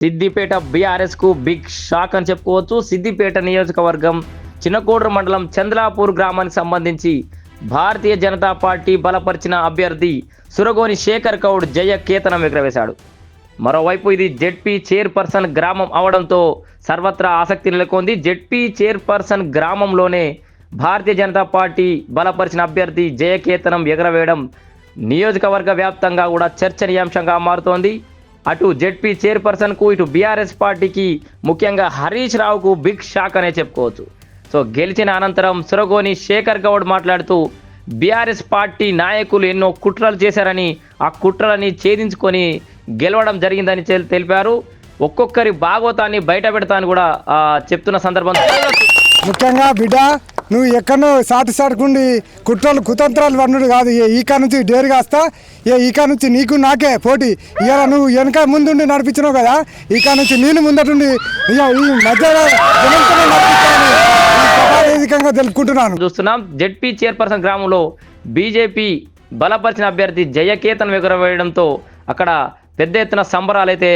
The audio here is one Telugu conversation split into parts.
సిద్దిపేట బీఆర్ఎస్ కు బిగ్ షాక్ అని చెప్పుకోవచ్చు. సిద్దిపేట నియోజకవర్గం చిన్నకోడూరు మండలం చంద్లాపూర్ గ్రామానికి సంబంధించి భారతీయ జనతా పార్టీ బలపరిచిన అభ్యర్థి సురగోని శేఖర్ గౌడ్ జయ కేతనం ఎగురవేశాడు. మరోవైపు ఇది జెడ్పీ చైర్పర్సన్ గ్రామం అవడంతో సర్వత్రా ఆసక్తి నెలకొంది. జెడ్పీ చైర్పర్సన్ గ్రామంలోనే భారతీయ జనతా పార్టీ బలపరిచిన అభ్యర్థి జయకేతనం ఎగరవేయడం నియోజకవర్గ వ్యాప్తంగా కూడా చర్చనీయాంశంగా మారుతోంది. అటు జెడ్పీ చైర్పర్సన్కు, ఇటు బీఆర్ఎస్ పార్టీకి, ముఖ్యంగా హరీష్ రావుకు బిగ్ షాక్ అనే చెప్పుకోవచ్చు. సో గెలిచిన అనంతరం సురగోని శేఖర్ గౌడ్ మాట్లాడుతూ బీఆర్ఎస్ పార్టీ నాయకులు ఎన్నో కుట్రలు చేశారని, ఆ కుట్రలని ఛేదించుకొని గెలవడం జరిగిందని తెలిపారు. ఒక్కొక్కరి భాగవతాన్ని బయట పెడతాను కూడా చెప్తున్న సందర్భం. ముఖ్యంగా బిడ్డ, నువ్వు ఎక్కడో సాటుకుండి కుట్రలు కుతంత్రాలు వన్నుడు కాదు. ఈకా నుంచి డేరుగా వస్తా, ఈకా నుంచి నీకు నాకే పోటీ. ఇవాళ నువ్వు వెనక ముందుండి నడిపించినావు కదా, ఈకా నుంచి నేను ముందటుండి ఈ మధ్యలో వేదికంగా తెలుపుకుంటున్నాను. చూస్తున్నాం జెడ్పీ చైర్పర్సన్ గ్రామంలో బీజేపీ బలపరిచిన అభ్యర్థి జయకేతన్ ఎగురవేయడంతో అక్కడ పెద్ద ఎత్తున సంబరాలు అయితే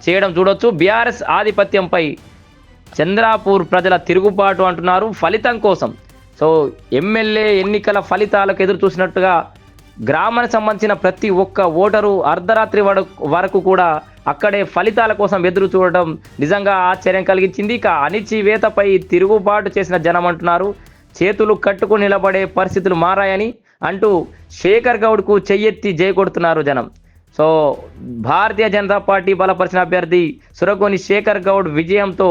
చేయడం చూడొచ్చు. బీఆర్ఎస్ ఆధిపత్యంపై చంద్రాపూర్ ప్రజల తిరుగుబాటు అంటున్నారు ఫలితం కోసం. సో ఎమ్మెల్యే ఎన్నికల ఫలితాలకు ఎదురు చూసినట్టుగా గ్రామానికి సంబంధించిన ప్రతి ఒక్క ఓటరు అర్ధరాత్రి వరకు కూడా అక్కడే ఫలితాల కోసం ఎదురు చూడడం నిజంగా ఆశ్చర్యం కలిగించింది. ఇక అణిచివేతపై తిరుగుబాటు చేసిన జనం అంటున్నారు చేతులు కట్టుకుని నిలబడే పరిస్థితులు మారాయని అంటూ శేఖర్ గౌడ్కు చెయ్యెత్తి జై కొడుతున్నారు జనం. సో భారతీయ జనతా పార్టీ బలపరిచిన అభ్యర్థి సురగోని శేఖర్ గౌడ్ విజయంతో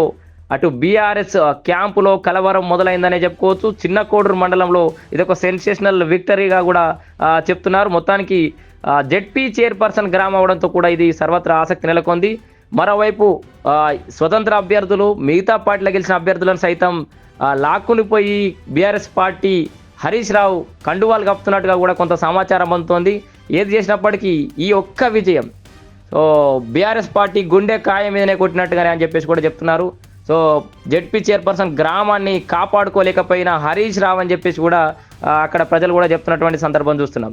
అటు బీఆర్ఎస్ క్యాంపులో కలవరం మొదలైందనే చెప్పుకోవచ్చు. చిన్నకోడూరు మండలంలో ఇదొక సెన్సేషనల్ విక్టరీగా కూడా చెప్తున్నారు. మొత్తానికి జెడ్పీ చైర్పర్సన్ గ్రామం అవడంతో కూడా ఇది సర్వత్రా ఆసక్తి నెలకొంది. మరోవైపు స్వతంత్ర అభ్యర్థులు, మిగతా పార్టీలో గెలిచిన అభ్యర్థులను సైతం లాక్కుని పోయి బీఆర్ఎస్ పార్టీ హరీష్ రావు కండువాలు కప్పుతున్నట్టుగా కూడా కొంత సమాచారం అందుతోంది. ఏది చేసినప్పటికీ ఈ ఒక్క విజయం సో బీఆర్ఎస్ పార్టీ గుండె కాయ మీదనే కొట్టినట్టుగానే అని చెప్పేసి కూడా చెప్తున్నారు. సో జెడ్పీ చైర్పర్సన్ గ్రామాన్ని కాపాడుకోలేకపోయిన హరీష్ రావు అని చెప్పేసి కూడా అక్కడ ప్రజలు కూడా చెప్తున్నటువంటి సందర్భం చూస్తున్నాం.